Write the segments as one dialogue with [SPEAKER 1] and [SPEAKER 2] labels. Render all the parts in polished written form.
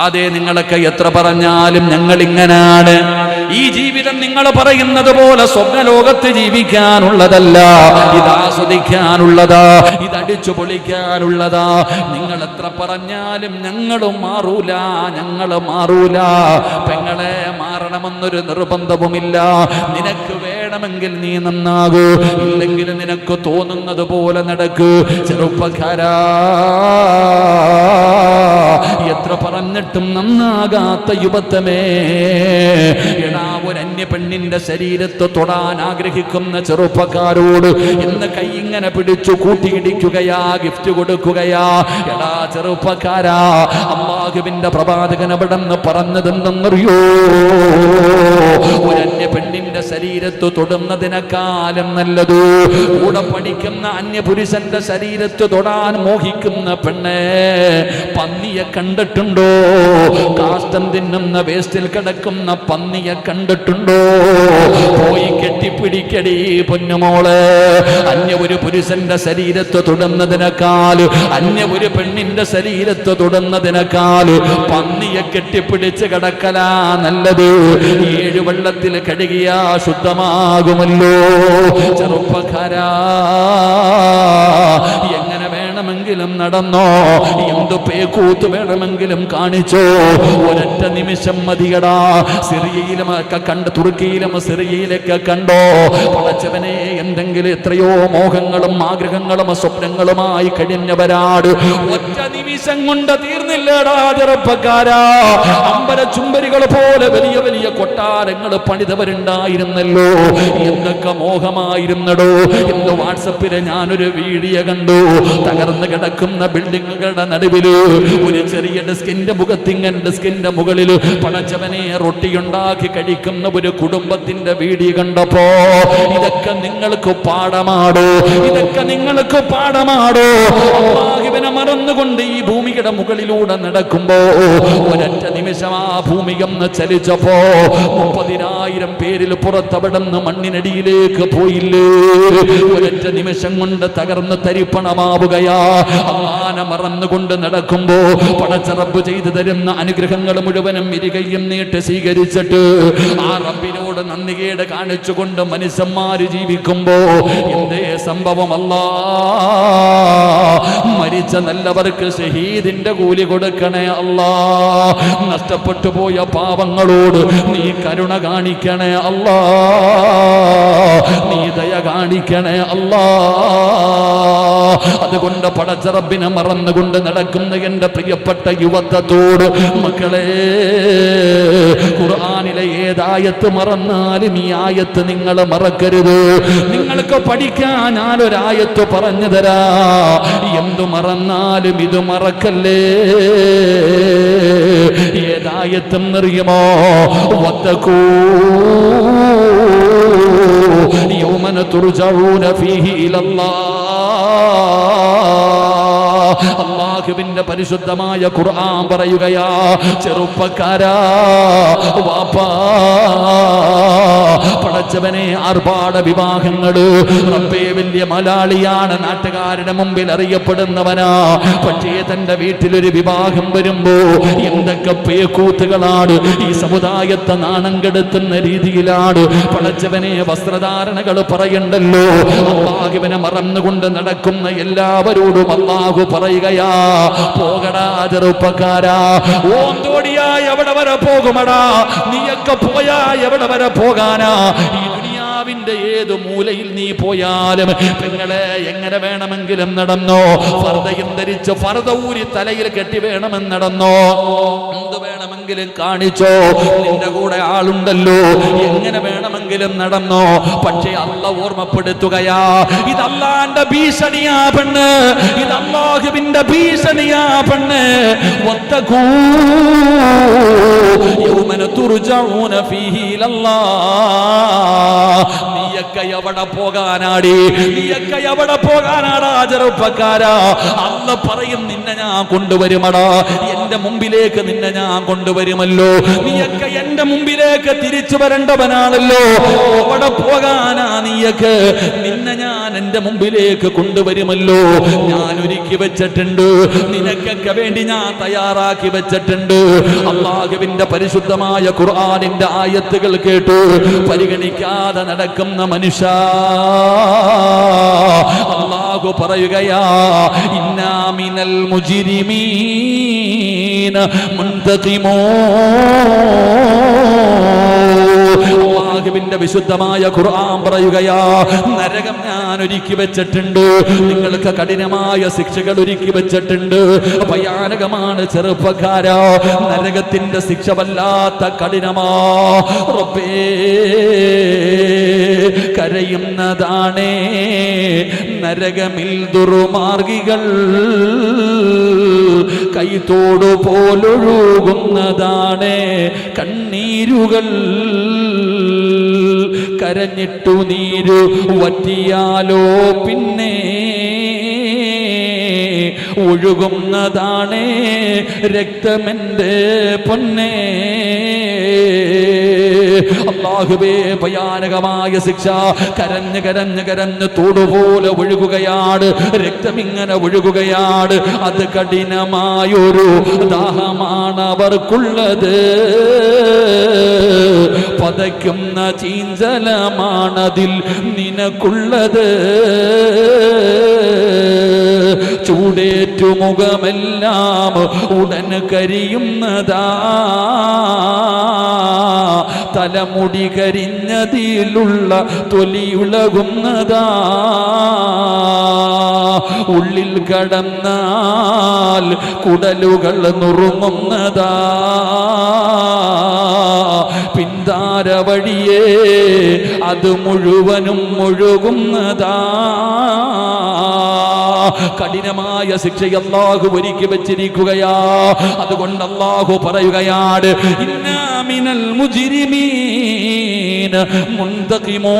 [SPEAKER 1] അതെ, നിങ്ങളൊക്കെ എത്ര പറഞ്ഞാലും ഞങ്ങൾ ഇങ്ങനാണ്. ഈ ജീവിതം നിങ്ങൾ പറയുന്നത് പോലെ സ്വപ്നലോകത്ത് ജീവിക്കാനുള്ളതല്ല, ഇത് ആസ്വദിക്കാനുള്ളതാ, ഇത് അടിച്ചു പൊളിക്കാനുള്ളതാ. നിങ്ങൾ എത്ര പറഞ്ഞാലും ഞങ്ങളും മാറൂല, ഞങ്ങൾ മാറൂല. പെങ്ങളെ, മാറണമെന്നൊരു നിർബന്ധവുമില്ല. നിനക്ക് വേണമെങ്കിൽ നീ നന്നാകൂ, ഇല്ലെങ്കിൽ നിനക്ക് തോന്നുന്നത് പോലെ നടക്കൂ. ചെറുപ്പക്കാരാ, എത്ര പറഞ്ഞിട്ടും നന്നാകാത്ത യുവത്വമേ, എടാ, ഒരു അന്യ പെണ്ണിന്റെ ശരീരത്തെ തൊടാൻ ആഗ്രഹിക്കുന്ന ചെറുപ്പക്കാരോട് ഇന്ന് കൈ ഇങ്ങനെ പിടിച്ചു കൂട്ടിയിടിക്കുകയാ, ഗിഫ്റ്റ് കൊടുക്കുകയാ. എടാ ചെറുപ്പക്കാരാ, അല്ലാഹുവിന്റെ പ്രവാചകൻ അവിടെന്ന് പറഞ്ഞതെന്തെന്നറിയോ? ഒരു അന്യ പെണ്ണിന്റെ ശരീരത്ത് തൊടുന്നതിനേക്കാളും നല്ലത് കൂടെ പഠിക്കുന്ന അന്യപുരുഷന്റെ ശരീരത്ത് തൊടാൻ മോഹിക്കുന്ന പെണ്ണെ, പന്നിയെ കണ്ടിട്ടുണ്ടോ? കാഷ്ടം തിന്നുന്ന വേസ്റ്റിൽ കിടക്കുന്ന പന്നിയെ കണ്ടിട്ടുണ്ടോ? പോയി കെട്ടിപ്പിടിക്കടി പൊന്നുമോളെ. അന്യ ഒരു പുരുഷന്റെ ശരീരത്ത് തൊടുന്നതിനേക്കാൾ, അന്യ ഒരു പെണ്ണിന്റെ ശരീരത്ത് തൊടുന്നതിനേക്കാൾ പന്നിയെ കെട്ടിപ്പിടിച്ച് കിടക്കലാ നല്ലത്. 7 വെള്ളത്തിൽ കഴുകിയാ ശുദ്ധമാകുമല്ലോ. ചെറുപ്പക്കാരാ, എങ്ങനെ വേണമെങ്കിലും നടന്നോ, എന്തു പേക്കൂത്ത് വേണമെങ്കിലും കാണിച്ചോ, ഒരൊറ്റ നിമിഷം മതിയടാ. സിറിയയിലുമൊക്കെ കണ്ട്, തുർക്കിയിലും സിറിയയിലൊക്കെ കണ്ടോ? പടച്ചവനെ, എന്തെങ്കിലും എത്രയോ മോഹങ്ങളും ആഗ്രഹങ്ങളും സ്വപ്നങ്ങളുമായി കഴിഞ്ഞവരാട് ഒറ്റ നിമിഷം കൊണ്ട് തീർന്നില്ലടാ ചെറുപ്പക്കാരാ. അമ്പല ചുംബരികൾ പോലെ വലിയ വലിയ കൊട്ടാരങ്ങൾ പണിതവരുണ്ടായിരുന്നല്ലോ. എന്തൊക്കെ മോഹമായിരുന്നടോ. ഇന്ന് വാട്സപ്പില് ഞാനൊരു വീഡിയോ കണ്ടു. തകർന്നു കിടക്കുന്ന ബിൽഡിങ്ങുകളുടെ നടുവില് ഒരു ചെറിയ ഡെസ്കിന്റെ മുഖത്തിങ്ങനെ ഡെസ്കിന്റെ മുകളിൽ പടച്ചവനെ റൊട്ടിയുണ്ടാക്കി കഴിക്കുന്ന ഒരു കുടുംബത്തിന്റെ വീഡിയോ കണ്ടപ്പോ, ഇതൊക്കെ നിങ്ങൾക്ക് പാഠമാടോ? ഇതൊക്കെ നിങ്ങൾക്ക് പാഠമാടോ? അല്ലാഹുവിനെ മറന്നുകൊണ്ട് ഈ ഭൂമിയുടെ മുകളിലൂടെ നടക്കുമ്പോ ഒരൊറ്റ നിമിഷം ആ ഭൂമി ഒന്ന് ചലിച്ചപ്പോ 30,000 പേരിൽ പുറത്തവിടുന്ന് മണ്ണിനടിയിലേക്ക് പോയില്ലേ? ഒരൊറ്റ നിമിഷം കൊണ്ട് തകർന്ന് തരിപ്പണമാവുകയാ. അല്ലാഹുവിനെ മറന്നുകൊണ്ട് നടക്കുമ്പോ പടച്ച റബ്ബ് ചെയ്തു തരുന്ന അനുഗ്രഹങ്ങൾ മുഴുവനും ഇരുകൈയും നീട്ടി സ്വീകരിച്ചിട്ട് ആ റബ്ബിനോട് നന്ദികേട് കാണിച്ചുകൊണ്ട് മനുഷ്യന്മാര് ജീവിക്കുമ്പോ എന്തേ സംഭവം? മരിച്ച നല്ലവർക്ക് ഷഹീദിന്റെ കൂലി കൊടുക്കണേ അല്ലാ. നഷ്ടപ്പെട്ടു പോയ പാവങ്ങളോട് നീ കരുണ കാണിക്കണേ അല്ലാ, നീ ദയ കാണിക്കണേ അല്ലാ. അതുകൊണ്ട് പടച്ച റബ്ബിനെ മറന്നുകൊണ്ട് നടക്കുന്ന എന്റെ പ്രിയപ്പെട്ട യുവത്വത്തോട്, മക്കളെ, ഖുർആനിലെ ഏതായത്ത് മറന്നാലും ഈ ആയത്ത് നിങ്ങൾ മറക്കരുത്. നിങ്ങൾക്ക് പഠിക്കാൻ ഞാനൊരായത്ത് പറഞ്ഞു തരാ. എന്തു മറന്നാലും ഇത് മറക്കല്ലേ. ഏതായത്തെന്നറിയുമോ? വത്തഖൂ യൗമൻ തുർജഊന ഫീഹി ഇലല്ലാഹ്. അല്ലാഹുവിന്റെ പരിശുദ്ധമായ ഖുർആൻ പറയുകയാ, ചെറുപ്പക്കാരാ, വാപ്പാ, പടച്ചവനെ, ആർഭാട വിവാഹങ്ങള് റബ്ബേ വലിയ മലയാളിയാണ്, നാട്ടുകാരുടെ മുമ്പിൽ അറിയപ്പെടുന്നവനാ. പക്ഷേ തന്റെ വീട്ടിലൊരു വിവാഹം വരുമ്പോ എന്തൊക്കെ പേക്കൂത്തുകളാണ്. ഈ സമുദായത്തെ നാണം കെടുത്തുന്ന രീതിയിലാണ് പടച്ചവനെ വസ്ത്രധാരണകൾ പറയണ്ടല്ലോ. അല്ലാഹുവിനെ മറന്നുകൊണ്ട് നടക്കുന്ന എല്ലാവരോടും അല്ലാഹു പറയുകയാ, പോകടാ ചെറുപ്പക്കാരാ. ഓന്തോടിയാ എവിടെ വരെ പോകുമടാ? നീയൊക്കെ പോയാ എവിടെ വരെ പോകാനാ? ഈ ദുനിയാവിന്റെ ഏത് മൂലയിൽ നീ പോയാലും പെങ്ങളെ, എങ്ങനെ വേണമെങ്കിലും നടന്നോ. ഫർദയും ധരിച്ച് ഫർദ ഊരി തലയിൽ കെട്ടി വേണമെന്ന് നടന്നോ. എന്ത് വേണമെങ്കിലും കാണിച്ചോ. നിന്റെ കൂടെ ആളുണ്ടല്ലോ. എങ്ങനെ വേണമെങ്കിലും നടന്നോ. പക്ഷേ അല്ലാഹു ഓർമ്മപ്പെടുത്തുകയാ, ഇത് അല്ലാഹുവിന്റെ ഭീഷണിയാ പെണ്ണ്, ഇത് അല്ലാഹുവിന്റെ ഭീഷണിയാ പെണ്ണ്. വത്തഖൂ യൗമൻ തുർജഊന ഫീഹി ഇലല്ലാഹ്. നീ നീയൊക്കെ എവിടെ പോകാനാടി, നീയൊക്കെ എവിടെ പോകാനാടാ ചെറുപ്പക്കാരാ? അന്ന് പറയും നിന്നെ ഞാൻ കൊണ്ടുവരുമടാ, എന്റെ മുമ്പിലേക്ക് നിന്നെ ഞാൻ കൊണ്ടുവരുമല്ലോ, നീയൊക്കെ എന്റെ മുമ്പിലേക്ക് തിരിച്ചു വരേണ്ടവനാണല്ലോ. എവിടെ പോകാനാ നീയൊക്കെ? നിന്നെ ഞാൻ എന്റെ മുമ്പിലേക്ക് കൊണ്ടുവരുമല്ലോ. ഞാൻ ഒരുക്കി വെച്ചിട്ടുണ്ട്, നിനക്കൊക്കെ വേണ്ടി ഞാൻ തയ്യാറാക്കി വെച്ചിട്ടുണ്ട്. അല്ലാഹുവിന്റെ പരിശുദ്ധമായ ഖുർആനിന്റെ ആയത്തുകൾ കേട്ടു പരിഗണിക്കാതെ നടക്കുന്ന മനുഷ്യ, അല്ലാഹു പറയുകയാ, ഇന്നാ മിനൽ മുജ്രിമീന അല്ലാഹുവിന്റെ വിശുദ്ധമായ ഖുർആൻ പറയുകയാ, നരകം ഞാൻ ഒരുക്കി വെച്ചിട്ടുണ്ട്, നിങ്ങൾക്ക് കഠിനമായ ശിക്ഷകൾ ഒരുക്കി വെച്ചിട്ടുണ്ട്. ഭയാനകമാണ് ചെറുപ്പക്കാരാ, നരകത്തിന്റെ ശിക്ഷ വല്ലാത്ത കഠിനമാ. റബ്ബേ, കരയുന്നതാണേ നരകമിൽ ദുർമാർഗികൾ, കൈത്തോടു പോലൊഴുകുന്നതാണ് കണ്ണീരുകൾ, കരഞ്ഞിട്ടു നീരു വറ്റിയാലോ പിന്നെ ഒഴുകുന്നതാണ് രക്തമെന്റെ പൊന്നേ. അല്ലാഹുവേ, ഭയാനകമായ ശിക്ഷ. കരഞ്ഞ് കരഞ്ഞ് കരഞ്ഞ് തോടുപോലെ ഒഴുകുകയാണ്, രക്തമിങ്ങനെ ഒഴുകുകയാണ്. അത് കഠിനമായൊരു ദാഹമാണ് അവർക്കുള്ളത്, പതയ്ക്കുന്ന ചീഞ്ചലമാണതിൽ നിനക്കുള്ളത്. ചൂടേറ്റു മുഖമെല്ലാം ഉടൻ കരിയുന്നതാ, തലമുടി കരിഞ്ഞതിലുള്ള തൊലിയുളകുന്നതാ, ഉള്ളിൽ കടന്നാൽ കുടലുകൾ നുറുങ്ങുന്നതാ, പിന്താര വഴിയേ അത് മുഴുവനും ഒഴുകുന്നതാ. കഠിനമായ ശിക്ഷ അല്ലാഹു ഒരുക്കി വെച്ചിരിക്കുകയാ. അതുകൊണ്ട് അല്ലാഹു പറയുകയാണ്, ഇന്നാ മിനൽ മുജ്രിമീന മുന്തഖിമോ.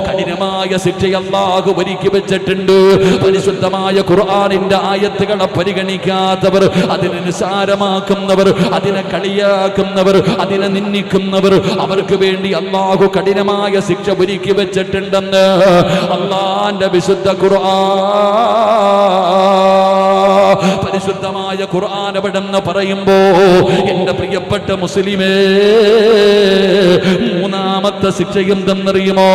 [SPEAKER 1] കഠിനമായ ശിക്ഷ അല്ലാഹു ഒരുക്കി വെച്ചിട്ടുണ്ട്. പരിശുദ്ധമായ ഖുർആനിന്റെ ആയത്തുകളെ പരിഗണിക്കാത്തവർ, അതിനെ നിസ്സാരമാക്കുന്നവർ, അതിനെ കളിയാക്കുന്നവർ, അതിനെ നിന്ദിക്കുന്നവർ, അവർക്ക് വേണ്ടി അല്ലാഹു കഠിനമായ ശിക്ഷ ഒരുക്കി വെച്ചിട്ടുണ്ടെന്ന് അല്ലാഹുവിന്റെ വിശുദ്ധ ഖുർആൻ. പരിശുദ്ധമായ ഖുർആൻ എവിടെന്ന് പറയുമ്പോ എന്റെ പ്രിയപ്പെട്ട മുസ്ലിമേ, മൂന്നാമത്തെ ശിക്ഷ എന്തെന്നറിയുമോ?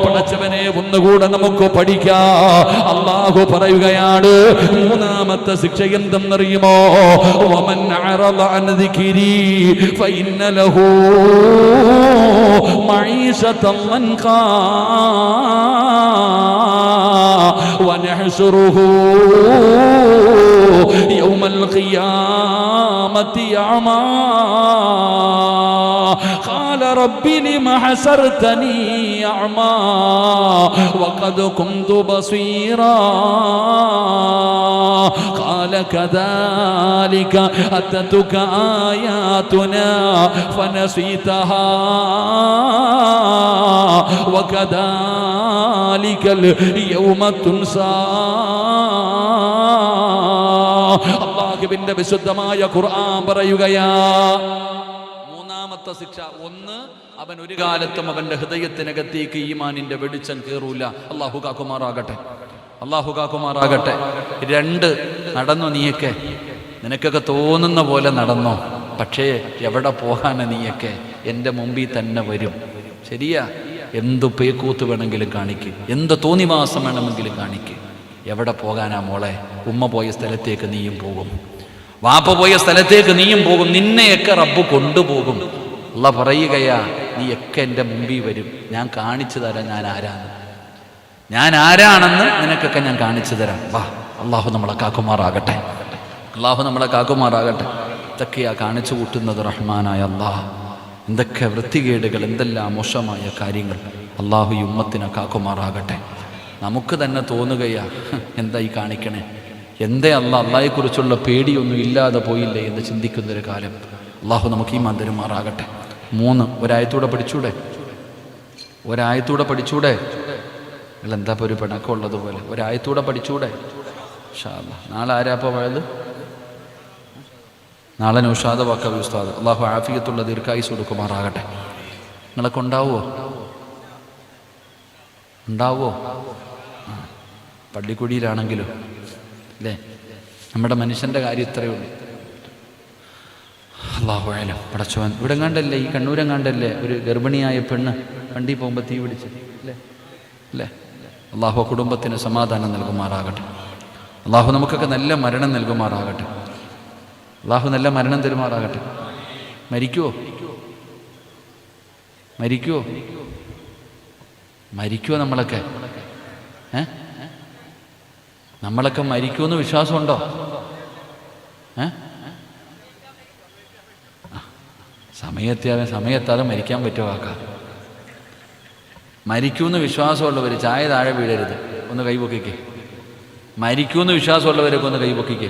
[SPEAKER 1] പടച്ചവനെ, ഒന്നുകൂടെ നമുക്ക് പഠിക്കാം. അല്ലാഹു പറയുകയാണ്, മൂന്നാമത്തെ ശിക്ഷ എന്തെന്നറിയുമോ? വമൻ അറള അൻ ദിക്രി ഫഇന്ന ലഹു മഈശതൻ ലൻഖാ വനഹ്ശുറുഹു യൗമൽ ഖിയാമത്തി അഅമാ ഖാല റബ്ബി ലിമ ഹസർതനി അഅമാ വഖദ് കുന്തു ബസീറാ ഖാല കദാലിക അതതുക ആയാതുനാ ഫനസീതഹാ വകദാലികൽ യൗമ തുൻസാ. അല്ലാഹുവിന്റെ വിശുദ്ധമായ ഖുർആൻ പറയുകയാ, മൂന്നാമത്തെ ശിക്ഷ. ഒന്ന്, അവൻ ഒരു കാലത്തും അവന്റെ ഹൃദയത്തിനകത്തേക്ക് ഈമാനിന്റെ വെളിച്ചം കയറൂല. അല്ലാഹു കാക്കുമാറാകട്ടെ, അല്ലാഹു കാക്കുമാറാകട്ടെ. രണ്ട്, നടന്നു നീയൊക്കെ, നിനക്കൊക്കെ തോന്നുന്ന പോലെ നടന്നോ, പക്ഷേ എവിടെ പോകാന നീയൊക്കെ എൻ്റെ മുമ്പിൽ തന്നെ വരും. ശരിയാ, എന്തു പേക്കൂത്ത് വേണമെങ്കിലും കാണിക്ക്, എന്ത് തോന്നിവാസം വേണമെങ്കിലും കാണിക്ക്. എവിടെ പോകാനാ മോളെ? ഉമ്മ പോയ സ്ഥലത്തേക്ക് നീയും പോകും, വാപ്പ പോയ സ്ഥലത്തേക്ക് നീയും പോകും, നിന്നെയൊക്കെ റബ്ബ് കൊണ്ടുപോകും. അല്ലാഹ് പറയുകയാ, നീയൊക്കെ എൻ്റെ മുമ്പിൽ വരും, ഞാൻ കാണിച്ചു തരാം ഞാൻ ആരാണെന്ന് നിനക്കൊക്കെ ഞാൻ കാണിച്ചു തരാം. വാ, അല്ലാഹു നമ്മളെ കാക്കുമാറാകട്ടെ, അല്ലാഹു നമ്മളെ കാക്കുമാറാകട്ടെ. ഇതൊക്കെയാ കാണിച്ചു കൂട്ടുന്നത് റഹ്മാനായ അല്ലാഹ്. എന്തൊക്കെ വൃത്തികേടുകൾ, എന്തെല്ലാം മോശമായ കാര്യങ്ങൾ. അല്ലാഹു ഈ ഉമ്മത്തിനെ കാക്കുമാറാകട്ടെ. നമുക്ക് തന്നെ തോന്നുകയാ, എന്താ ഈ കാണിക്കണേ, എന്തേ അള്ളാഹയെക്കുറിച്ചുള്ള പേടിയൊന്നും ഇല്ലാതെ പോയില്ലേ എന്ന് ചിന്തിക്കുന്നൊരു കാലം. അല്ലാഹു നമുക്ക് ഈമാൻ തരുമാറാകട്ടെ. 3 ഒരായത്തൂടെ പഠിച്ചൂടെ? ഒരായത്തൂടെ പഠിച്ചൂടെ? എന്താ ഇപ്പോൾ ഒരു പിണക്കമുള്ളതുപോലെ ഒരായത്തൂടെ പഠിച്ചൂടെ? ഇൻഷാ അല്ലാഹ്. നാളെ ആരാപ്പോൾ പോയത്? നാളെ നൗഷാദ് വാക്കവി ഉസ്താദ്. അള്ളാഹു ആഫിയത്തുള്ള ദീർഘായുസ് കൊടുക്കുമാറാകട്ടെ. നിങ്ങളൊക്കെ ഉണ്ടാവുമോ? പള്ളിക്കുടിയിലാണെങ്കിലും അല്ലേ? നമ്മുടെ മനുഷ്യൻ്റെ കാര്യം ഇത്രയേ ഉള്ളൂ. അള്ളാഹു ആലം. പടച്ചവൻ. ഇവിടെ കണ്ടല്ലേ, ഈ കണ്ണൂരെങ്ങാണ്ടല്ലേ ഒരു ഗർഭിണിയായ പെണ്ണ് വണ്ടി പോകുമ്പോൾ തീ പിടിച്ചത് അല്ലേ? അള്ളാഹു കുടുംബത്തിന് സമാധാനം നൽകുമാറാകട്ടെ. അള്ളാഹു നമുക്കൊക്കെ നല്ല മരണം നൽകുമാറാകട്ടെ. അള്ളാഹു നല്ല മരണം തരുമാറാകട്ടെ. മരിക്കുവോ നമ്മളൊക്കെ? നമ്മളൊക്കെ മരിക്കുമെന്ന് വിശ്വാസമുണ്ടോ? സമയത്താതെ മരിക്കാൻ പറ്റുമോ? മരിക്കുമെന്ന് വിശ്വാസമുള്ളവർ ചായ താഴെ വീഴരുത്. ഒന്ന് കൈപൊക്കിക്കേ. മരിക്കുമെന്ന് വിശ്വാസമുള്ളവരൊക്കെ ഒന്ന് കൈപൊക്കിക്കേ.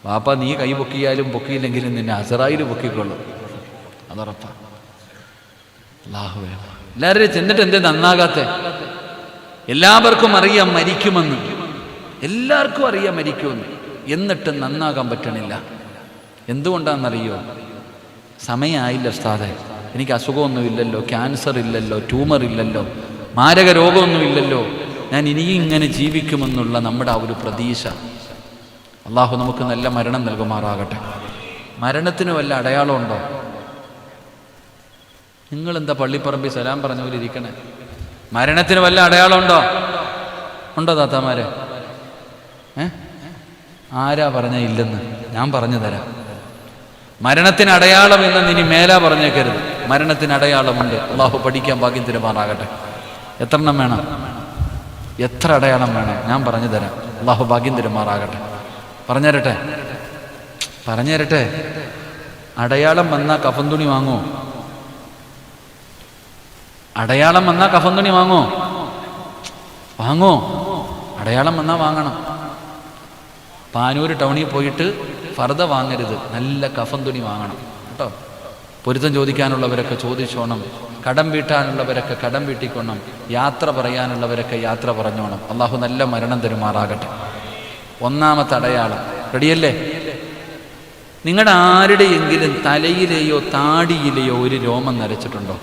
[SPEAKER 1] വാപ്പ, നീ കൈ പൊക്കിയാലും പൊക്കിയില്ലെങ്കിലും നിന്നെ അസറായിൽ പൊക്കിക്കൊള്ളും, അതുറപ്പാ. അല്ലാഹുവേ, എല്ലാവരും ചെന്നിട്ട് എന്തേ നന്നാകാത്തെ? എല്ലാവർക്കും അറിയാം മരിക്കുമെന്ന്, എല്ലാവർക്കും അറിയാം മരിക്കുമെന്ന്, എന്നിട്ട് നന്നാകാൻ പറ്റണില്ല. എന്തുകൊണ്ടാണെന്നറിയോ? സമയമായില്ല ഉസ്താദേ, എനിക്ക് അസുഖമൊന്നുമില്ലല്ലോ, ക്യാൻസർ ഇല്ലല്ലോ, ട്യൂമർ ഇല്ലല്ലോ, മാരക രോഗമൊന്നുമില്ലല്ലോ, ഞാൻ ഇനിയും ഇങ്ങനെ ജീവിക്കുമെന്നുള്ള നമ്മുടെ ആ ഒരു പ്രതീക്ഷ. അള്ളാഹു നമുക്ക് നല്ല മരണം നൽകുമാറാകട്ടെ. മരണത്തിന് വല്ല അടയാളമുണ്ടോ? നിങ്ങളെന്താ പള്ളിപ്പറമ്പിൽ സലാം പറഞ്ഞ പോലെ ഇരിക്കണേ? മരണത്തിന് വല്ല അടയാളമുണ്ടോ? ഉണ്ടോ താത്താമാരെ? ആരാ പറഞ്ഞ ഇല്ലെന്ന്? ഞാൻ പറഞ്ഞു തരാം. മരണത്തിന് അടയാളം എന്ന് ഇനി മേലാ പറഞ്ഞേക്കരുത്. മരണത്തിന് അടയാളമുണ്ട്. അള്ളാഹു പഠിക്കാൻ ഭാഗ്യം തരുമാറാകട്ടെ. എത്ര എണ്ണം വേണം? എത്ര അടയാളം വേണം? ഞാൻ പറഞ്ഞു തരാം. അള്ളാഹു ഭാഗ്യം തരുമാറാകട്ടെ. പറഞ്ഞുതരട്ടെ? അടയാളം വന്നാൽ കഫൻ തുണി വാങ്ങോ? അടയാളം വന്നാൽ കഫൻ തുണി വാങ്ങോ? അടയാളം വന്നാൽ വാങ്ങണം. പാനൂർ ടൗണിൽ പോയിട്ട് ഫർദ വാങ്ങരുത്, നല്ല കഫൻ തുണി വാങ്ങണം കേട്ടോ. പൊരുത്തം ചോദിക്കാനുള്ളവരൊക്കെ ചോദിച്ചോണം, കടം വീട്ടാനുള്ളവരൊക്കെ കടം വീട്ടിക്കൊണം, യാത്ര പറയാനുള്ളവരൊക്കെ യാത്ര പറഞ്ഞോണം. അള്ളാഹു നല്ല മരണം തരുമാറാകട്ടെ. ഒന്നാമത്തെ അടയാളം റെഡിയല്ലേ? നിങ്ങളുടെ ആരുടെയെങ്കിലും തലയിലെയോ താടിയിലെയോ ഒരു രോമം നരച്ചിട്ടുണ്ടോ?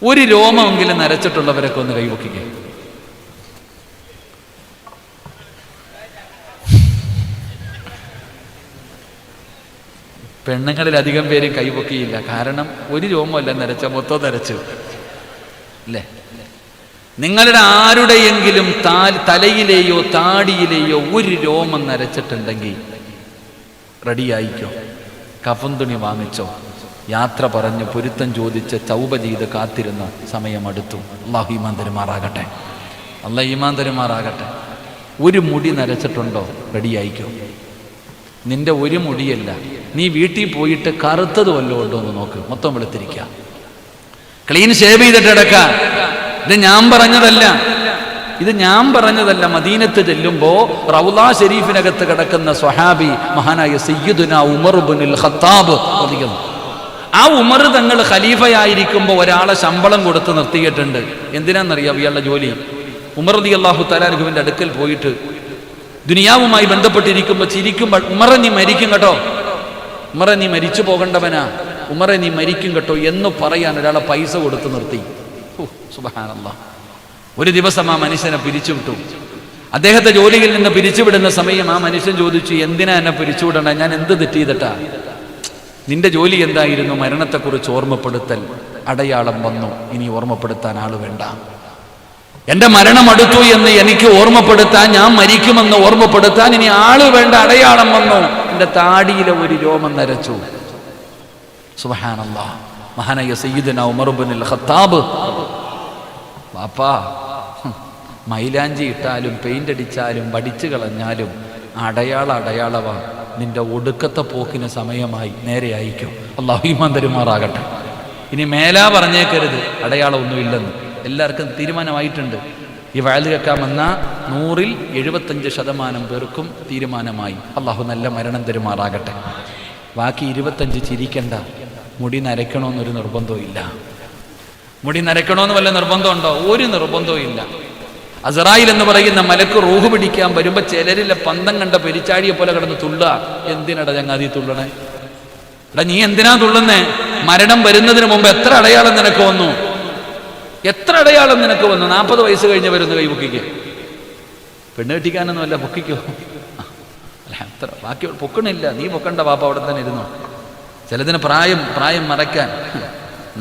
[SPEAKER 1] ഒരു രോമമെങ്കിലും നരച്ചിട്ടുള്ളവരൊക്കെ ഒന്ന് കൈവയ്ക്കുക. പെണ്ണുങ്ങളിൽ അധികം പേരും കൈവക്കിയില്ല. കാരണം ഒരു രോമമല്ല നരച്ച, മൊത്തം നരച്ചു അല്ലേ? നിങ്ങളുടെ ആരുടെയെങ്കിലും തലയിലെയോ താടിയിലെയോ ഒരു രോമം നരച്ചിട്ടുണ്ടെങ്കിൽ റെഡിയായിക്കോ, കഫൻ തുണി വാങ്ങിച്ചോ, യാത്ര പറഞ്ഞ് പൊരുത്തം ചോദിച്ച് തൗബ ചെയ്ത് കാത്തിരുന്ന സമയമടുത്തു. അല്ലാഹു ഈമാൻ തരുമാറാകട്ടെ. അല്ലാഹു ഈമാൻ തരുമാറാകട്ടെ. ഒരു മുടി നരച്ചിട്ടുണ്ടോ? റെഡിയായിക്കോ. നിന്റെ ഒരു മുടിയല്ല, നീ വീട്ടിൽ പോയിട്ട് കറുത്തത് വല്ലതും ഉണ്ടോ എന്ന് നോക്ക്. മൊത്തം വെളുത്തിരിക്കുക, ക്ലീൻ ഷേവ് ചെയ്തിട്ട് കിടക്കുക. ഇത് ഞാൻ പറഞ്ഞതല്ല. മദീനത്ത് ചെല്ലുമ്പോ റൗള ഷരീഫിനകത്ത് കിടക്കുന്ന സ്വഹാബി മഹാനായ സയ്യിദുനാ ഉമർ ഇബ്നുൽ ഖത്താബ് റളിയല്ലാഹു, ആ ഉമർ തങ്ങൾ ഖലീഫയായിരിക്കുമ്പോൾ ഒരാളെ ശമ്പളം കൊടുത്ത് നിർത്തിയിട്ടുണ്ട്. എന്തിനാണെന്നറിയാം ഇയാളുടെ ജോലി? ഉമർ റളിയല്ലാഹു തആല അൻഹുവിന്റെ അടുക്കൽ പോയിട്ട് ദുനിയാവുമായി ബന്ധപ്പെട്ടിരിക്കുമ്പോൾ ചിരിക്കുമ്പോൾ, ഉമറെ നീ മരിക്കും കേട്ടോ, ഉമറെ നീ മരിച്ചു പോകേണ്ടവനാ, ഉമറെ നീ മരിക്കും കേട്ടോ എന്ന് പറയാൻ ഒരാളെ പൈസ കൊടുത്ത് നിർത്തി. സുബ്ഹാനല്ലാഹ്. ഒരു ദിവസം ആ മനുഷ്യനെ പിരിച്ചുവിട്ടു. അദ്ദേഹത്തെ ജോലിയിൽ നിന്ന് പിരിച്ചുവിടുന്ന സമയം ആ മനുഷ്യൻ ചോദിച്ചു, എന്തിനാ എന്നെ പിരിച്ചുവിടണ? ഞാൻ എന്ത് തെറ്റ് ചെയ്തിട്ടാ? നിന്റെ ജോലി എന്തായിരുന്നു? മരണത്തെക്കുറിച്ച് ഓർമ്മപ്പെടുത്തൽ. അടയാളം വന്നു, ഇനി ഓർമ്മപ്പെടുത്താൻ ആള് വേണ്ട. എന്റെ മരണം അടുത്തു എന്ന് എനിക്ക് ഓർമ്മപ്പെടുത്താൻ, ഞാൻ മരിക്കുമെന്ന് ഓർമ്മപ്പെടുത്താൻ ഇനി ആള് വേണ്ട. അടയാളം വന്നു, എന്റെ താടിയിലെ ഒരു രോമം നരച്ചു. സുബ്ഹാനല്ലാഹ്. മഹാനായ സയ്യിദുനാ ഉമർ ഇബ്നുൽ ഖത്താബ്, വാപ്പാ, മൈലാഞ്ചി ഇട്ടാലും പെയിന്റ് അടിച്ചാലും വടിച്ചു കളഞ്ഞാലും അടയാളവാ. നിന്റെ ഒടുക്കത്തെ പോക്കിന് സമയമായി, നേരെ അയക്കും. അല്ലാഹു ഈമാൻ തരുമാറാകട്ടെ. ഇനി മേലാ പറഞ്ഞേക്കരുത് അടയാളം ഒന്നുമില്ലെന്ന്. എല്ലാവർക്കും തീരുമാനമായിട്ടുണ്ട്. ഈ വഅദ് കേൾക്കാൻ വന്ന 100-ൽ 75% പേർക്കും തീരുമാനമായി. അള്ളാഹു നല്ല മരണം തരുമാറാകട്ടെ. ബാക്കി 25 ചിരിക്കണ്ട. മുടി നരയ്ക്കണമെന്നൊരു നിർബന്ധവും ഇല്ല. മുടി നരയ്ക്കണമെന്ന് വല്ല നിർബന്ധമുണ്ടോ? ഒരു നിർബന്ധവും ഇല്ല. അസ്റായിൽ എന്ന് പറയുന്ന മലക്ക് റൂഹ് പിടിക്കാൻ വരുമ്പോൾ ചിലരിലെ പന്തം കണ്ട പെരിച്ചാഴിയെ പോലെ കിടന്ന് തുള്ളുക. എന്തിനടാ ചങ്ങാതി തുള്ളണേ? എടാ നീ എന്തിനാ തുള്ളുന്നേ? മരണം വരുന്നതിന് മുമ്പ് എത്ര അടയാളം നിനക്ക് വന്നു? എത്ര അടയാളം നിനക്ക് വന്നു? 40 വയസ്സ് കഴിഞ്ഞവരൊന്ന് കൈ പൊക്കിക്കേ. പെണ്ണ് കെട്ടിക്കാനൊന്നും അല്ല, പൊക്കിക്കോ. അല്ല അത്ര ബാക്കി പൊക്കണില്ല. നീ പൊക്കണ്ട പാപ്പ, അവിടെ തന്നെ ഇരുന്നോ. ചിലതിന് പ്രായം മറയ്ക്കാൻ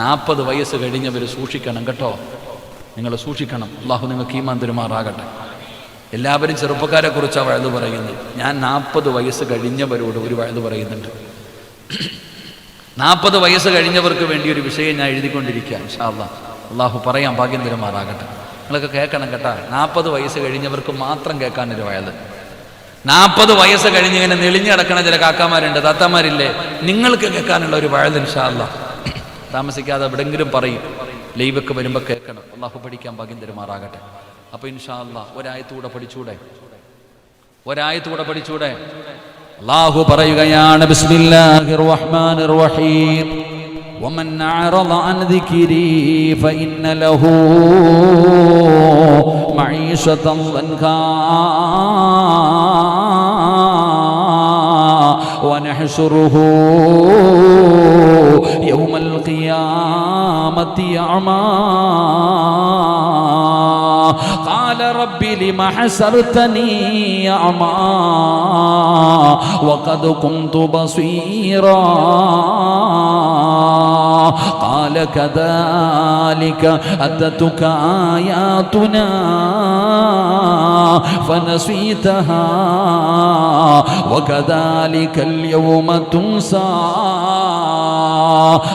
[SPEAKER 1] 40 വയസ്സ് കഴിഞ്ഞവർ സൂക്ഷിക്കണം കേട്ടോ. നിങ്ങൾ സൂക്ഷിക്കണം. അള്ളാഹു നിങ്ങൾക്ക് ഈമാൻ തരുമാറാകട്ടെ. എല്ലാവരും ചെറുപ്പക്കാരെ കുറിച്ചാണ് വഅദ് പറയുന്നത്. ഞാൻ 40 വയസ്സ് കഴിഞ്ഞവരോട് ഒരു വഅദ് പറയുന്നുണ്ട്. 40 വയസ്സ് കഴിഞ്ഞവർക്ക് വേണ്ടി ഒരു വിഷയം ഞാൻ എഴുതിക്കൊണ്ടിരിക്കുക. ഇൻഷാ അല്ലാഹ് അള്ളാഹു പറയാൻ ഭാഗ്യം തരുമാറാകട്ടെ. നിങ്ങളൊക്കെ കേൾക്കണം കേട്ടാ. 40 വയസ്സ് കഴിഞ്ഞവർക്ക് മാത്രം കേൾക്കാനൊരു വഅദ്. 40 വയസ്സ് കഴിഞ്ഞിങ്ങനെ നെളിഞ്ഞ് കിടക്കണ ചില കാക്കാമാരുണ്ട്, താത്താമാരില്ലേ, നിങ്ങൾക്ക് കേൾക്കാനുള്ള ഒരു വഅദ് ഇൻഷാ അല്ലാഹ് താമസിക്കാതെ എവിടെങ്കിലും പറയും. ലൈവൊക്കെ വരുമ്പോൾ കേൾക്കണം. അള്ളാഹു പഠിക്കാൻ ഭാഗ്യം തരുമാറാകട്ടെ. അപ്പൊ ഇൻഷാ അല്ലാഹ് ഒരായത്തൂടെ പഠിച്ചൂടെ? അള്ളാഹു പറയുകയാണ്, ബിസ്മില്ലാഹിർ റഹ്മാനിർ റഹീം, വമൻ അഅറദ അൻ ദിക്രി ഫഇന്ന ലഹു മഈശതൻ ദൻകാ വനഹ്ശുറുഹു യൗമൽ ഖിയാമത്തി അഅമാ قال رب لم حشرتني أعمى وقد كنت بصيرا قال كذلك أتتك آياتنا فنسيتها وكذلك اليوم تنسى.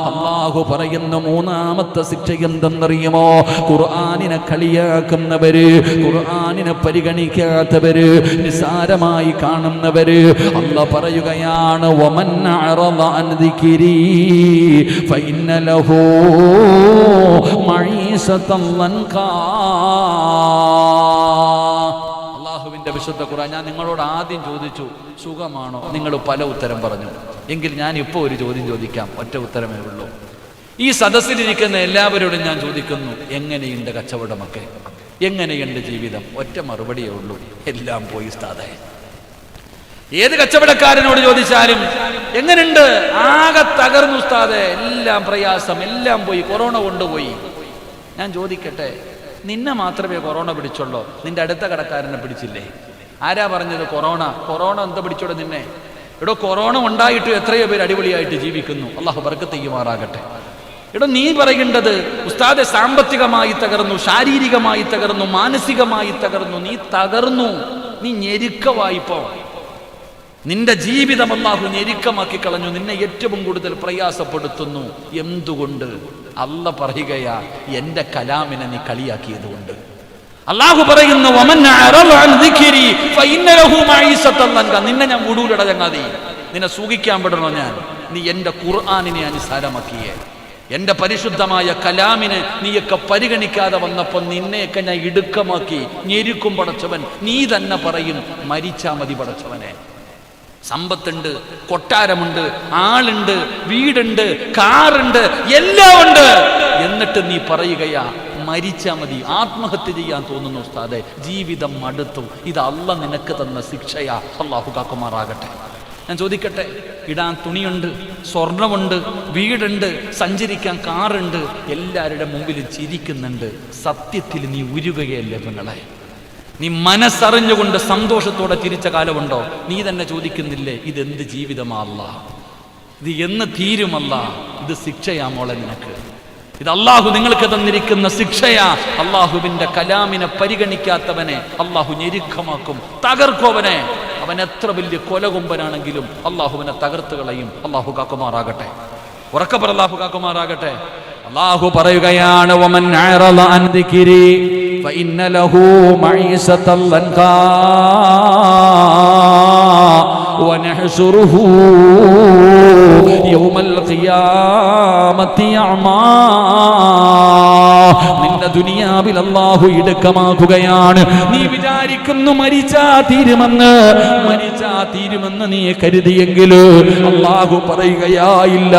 [SPEAKER 1] അള്ളാഹു പറയുന്ന മൂന്നാമത്തെ ശിക്ഷ എന്തെന്നറിയുമോ? ഖുർആനിനെ കളിയാക്കുന്നവര്, ഖുർആനിനെ പരിഗണിക്കാത്തവര്, നിസാരമായി കാണുന്നവര്. അല്ലാഹു പറയുകയാണ്, വമൻ അഅറദ അൻ ദിക്രി ഫഇന്ന ലഹു മഈശതൻ ദൻകാ. അള്ളാഹുവിന്റെ വിശുദ്ധ ഖുർആൻ. ഞാൻ നിങ്ങളോട് ആദ്യം ചോദിച്ചു സുഖമാണോ? നിങ്ങൾ പല ഉത്തരം പറഞ്ഞു. എങ്കിൽ ഞാൻ ഇപ്പോൾ ഒരു ചോദ്യം ചോദിക്കാം. ഒറ്റ ഉത്തരമേ ഉള്ളൂ. ഈ സദസ്സിലിരിക്കുന്ന എല്ലാവരോടും ഞാൻ ചോദിക്കുന്നു, എങ്ങനെയുണ്ട് കച്ചവടമൊക്കെ? എങ്ങനെയുണ്ട് ജീവിതം? ഒറ്റ മറുപടിയേ ഉള്ളൂ, എല്ലാം പോയി ഉസ്താദേ. ഏത് കച്ചവടക്കാരനോട് ചോദിച്ചാലും എങ്ങനെയുണ്ട്? ആകെ തകർന്നു ഉസ്താദേ, എല്ലാം പ്രയാസം, എല്ലാം പോയി, കൊറോണ കൊണ്ടുപോയി. ഞാൻ ചോദിക്കട്ടെ, നിന്നെ മാത്രമേ കൊറോണ പിടിച്ചുള്ളൂ? നിന്റെ അടുത്ത കടക്കാരനെ പിടിച്ചില്ലേ? ആരാ പറഞ്ഞത് കൊറോണ എന്താ പിടിച്ചോടെ നിന്നെ? എടോ, കൊറോണ ഉണ്ടായിട്ട് എത്രയോ പേര് അടിപൊളിയായിട്ട് ജീവിക്കുന്നു. അള്ളാഹു ബർക്കത്ത് ചെയ്യുമാറാകട്ടെ. എടോ, നീ പറയേണ്ടത് ഉസ്താദെ സാമ്പത്തികമായി തകർന്നു, ശാരീരികമായി തകർന്നു, മാനസികമായി തകർന്നു. നീ തകർന്നു, നീ ഞെരുക്കവായിപ്പോ. നിന്റെ ജീവിതം അല്ലാഹു ഞെരുക്കമാക്കി കളഞ്ഞു. നിന്നെ ഏറ്റവും കൂടുതൽ പ്രയാസപ്പെടുത്തുന്നു. എന്തുകൊണ്ട്? അല്ല പറയുകയാ, എന്റെ കലാമിനെ നീ കളിയാക്കിയത് കൊണ്ട്. അല്ലാഹു പറയുന്നു, വമൻ അഅറദ അൻ ദിക്രി ഫഇന്ന ലഹു മഈശതൻ ദൻകാ. നിന്നെ ഞാൻ വിടൂലട ചങ്ങാതി, നിന്നെ സൂഖിക്കാൻ വിടണോ ഞാൻ? നീ എന്റെ ഖുർആനിനെ അനുസാരമാക്കിയേ, എന്റെ പരിശുദ്ധമായ കലാമിനെ നീയൊക്കെ പരിഗണിക്കാതെ വന്നപ്പോൾ നിന്നെയൊക്കെ ഞാൻ ഇടുക്കമാക്കി ഞെരുക്കും പടച്ചവൻ. നീ തന്നെ പറയും, മരിച്ചാ മതി പടച്ചവനെ. സമ്പത്തുണ്ട്, കൊട്ടാരമുണ്ട്, ആളുണ്ട്, വീടുണ്ട്, കാറുണ്ട്, എല്ലാം ഉണ്ട്. എന്നിട്ട് നീ പറയുകയാ മരിച്ചാ മതി, ആത്മഹത്യ ചെയ്യാൻ തോന്നുന്നു ഉസ്താദെ, ജീവിതം മടുത്തു. ഇത് അല്ലാഹ് നിനക്ക് തന്ന ശിക്ഷയാ. അല്ലാഹു കാക്കുമാറാകട്ടെ. ഞാൻ ചോദിക്കട്ടെ, ഇടാൻ തുണിയുണ്ട്, സ്വർണമുണ്ട്, വീടുണ്ട്, സഞ്ചരിക്കാൻ കാറുണ്ട്, എല്ലാവരുടെ മുമ്പിൽ ചിരിക്കുന്നുണ്ട്. സത്യത്തിൽ നീ ഉരുകയല്ലേ പെങ്ങളെ? നീ മനസ്സറിഞ്ഞുകൊണ്ട് സന്തോഷത്തോടെ ചിരിച്ച കാലമുണ്ടോ? നീ തന്നെ ചോദിക്കുന്നില്ലേ, ഇതെന്ത് ജീവിതമാ അല്ലാഹ്? ഇത് എന്ന് തീരുമല്ല? ഇത് ശിക്ഷയാ മോളെ നിനക്ക്. ഇത് അള്ളാഹു നിങ്ങൾക്ക് തന്നിരിക്കുന്ന ശിക്ഷയാ. അള്ളാഹുവിന്റെ കലാമിനെ പരിഗണിക്കാത്തവനെ അള്ളാഹു ഞെരുക്കമാക്കും, തകർക്കുവനെ. അവൻ എത്ര വലിയ കൊലകൊമ്പനാണെങ്കിലും അള്ളാഹുവിനെ തകർത്ത് കളയും. അള്ളാഹു കാക്കുമാറാകട്ടെ. ഉറക്കെ പറ, അള്ളാഹു കാക്കുമാറാകട്ടെ. അള്ളാഹു പറയുകയാണ്, വമൻ അഅറദ അൻ ദിക്രി ഫഇന്ന ലഹു മഈശതൻ ദൻകാ വനഹ്ശുറുഹു യൗമൽ ഖിയാമത്തി അഅമാ. നിന്റെ ദുനിയാവിൽ അല്ലാഹു ഇടുക്കമാക്കുകയാണ്. നീ വിചാരിക്കുന്നു മരിച്ചാ തീരുമെന്ന് നീ കരുതിയെങ്കിൽ അല്ലാഹു പറയുകയായില്ല.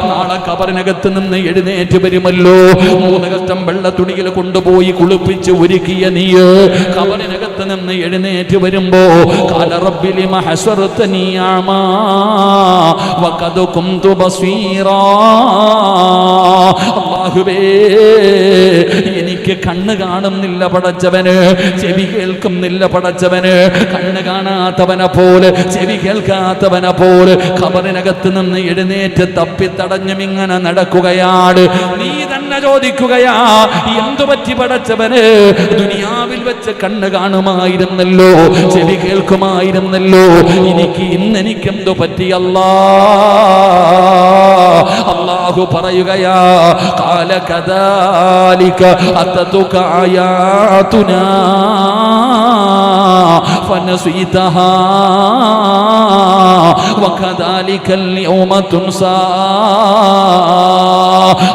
[SPEAKER 1] നാളെ ഖബറിനകത്ത് നിന്ന് എഴുന്നേറ്റ് വരുമല്ലോ. 3 കഷ്ടം വെള്ള തുണിയിൽ കൊണ്ടുപോയി കുളിപ്പിച്ച് ഒരുക്കിയ നീ ഖബറിനകത്ത് നിന്ന് എഴുന്നേറ്റ് വരുമ്പോ ഖാല റബ്ബി ലിമ ഹസറതനി അമാ വഖദ് കുന്തു ബസീറാ. അല്ലാഹുവേ, എനിക്ക് കണ്ണ് കാണുന്നില്ല പടച്ചവന്, ചെവി കേൾക്കുന്നില്ല പടച്ചവന്. കണ്ണ് കാണാത്തവനെ പോലെ, ചെവി കേൾക്കാത്തവനെ പോലെ ഖബറിനകത്ത് നിന്ന് എഴുന്നേറ്റ് തപ്പിത്തടഞ്ഞും ഇങ്ങനെ നടക്കുകയാണ്. നീ തന്നെ ചോദിക്കുകയാ, എന്തു പറ്റി പടച്ചവന്? ദുനിയാവിൽ വെച്ച് കണ്ണ് കാണുമായിരുന്നല്ലോ, ചെവി കേൾക്കുമായിരുന്നല്ലോ, ഇന്നെനിക്കെന്തു പറ്റി അല്ലാഹു പറയുകയാ, ഖാല കദാലിക അതതുക ആയാതുനാ ഫനസീതഹാ വകദാലികൽ യൗമ തുൻസാ.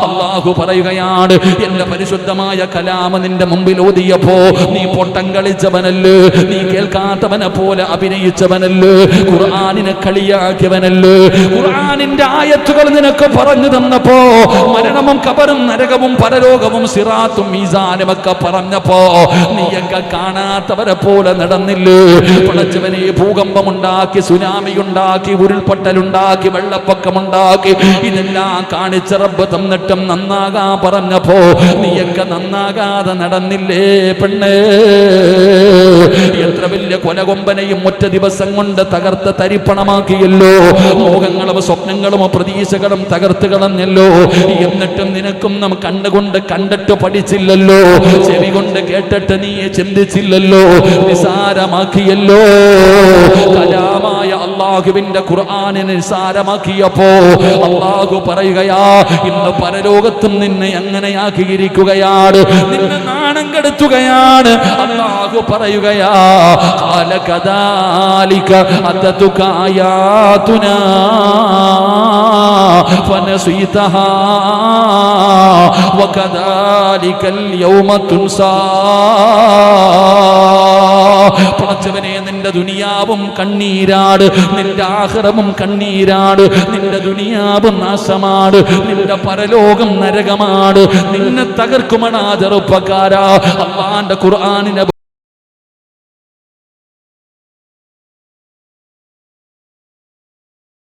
[SPEAKER 1] അല്ലാഹു പറയുകയാണ്, എന്റെ പരിശുദ്ധമായ കലാമ നിന്റെ മുമ്പിൽ ഓതിയപ്പോ നീ പൊട്ടം കളിച്ചവനല്ലേ, നീ കേൾക്കാത്തവനെ പോലെ അഭിനയിച്ചവനല്ലേ, ഖുർആനിനെ കളിയാക്കിയവനല്ലേ, ഖുർആനിന്റെ ആയത്തുകൾ നിനക്ക് പറഞ്ഞു തന്നപ്പോ, മരണവും ഖബറും നരകവും പരലോകവും സിറാത്തും മീസാനും ഒക്കെ പറഞ്ഞപ്പോ നീയൊക്കെ കാണാത്തവരെ പോലെ നടന്നില്ലേ? പടച്ചവനെ, ഭൂകമ്പമുണ്ടാക്കി, സുനാമി ഉണ്ടാക്കി, ഉരുൾപൊട്ടലുണ്ടാക്കി, വെള്ളപ്പൊക്കമുണ്ടാക്കി, ഇതെല്ലാം കാണിച്ച റബ്ബ് തന്നിട്ടും നന്നാകാ പറഞ്ഞപ്പോ നീയൊക്കെ നന്നാകാതെ നടന്നില്ലേ പെണ്ണേ? എത്ര വലിയ കൊലകൊമ്പനെയും ഒറ്റ ദിവസം കൊണ്ട് തകർത്ത് തരിപ്പണമാക്കിയല്ലോ. മോഹങ്ങളും സ്വപ്നങ്ങളും പ്രതീക്ഷകളും തകർത്ത് കളഞ്ഞല്ലോ. എന്നിട്ടും നിനക്കും നാം കണ്ണുകൊണ്ട് കണ്ടിട്ട് പഠിച്ചില്ലല്ലോ, ചെവി കൊണ്ട് കേട്ടിട്ട് നീ ചിന്തിച്ചില്ലല്ലോ, നിസാരമാക്കിയല്ലോ. കലാമായ അല്ലാഹുവിന്റെ ഖുർആനിനെ നിസാരമാക്കിയപ്പോ അല്ലാഹു പറയുകയാ, ഇന്ന് പരലോകത്തും നിന്നെ അങ്ങനെയാക്കിയിരിക്കുകയാണ്, നിന്നെ നാണം കെടുത്തുകയാണ്. അല്ലാഹു പറയുകയാ, ഖാല കദാലിക അതതുക ആയാതുനാ ഫനസീതഹാ വകദാലികൽ യൗമ തുൻസാ. പടച്ചവനെ, നിന്റെ ദുനിയാവും കണ്ണീരാട്, നിന്റെ ആഖിറവും കണ്ണീരാട്, നിന്റെ ദുനിയാവും നാശമാണ്, നിന്റെ പരലോകം നരകമാണ്. നിന്നെ തകർക്കുമടാ ചെറുപ്പക്കാരാ. അല്ലാഹുവിന്റെ ഖുർആനിനെ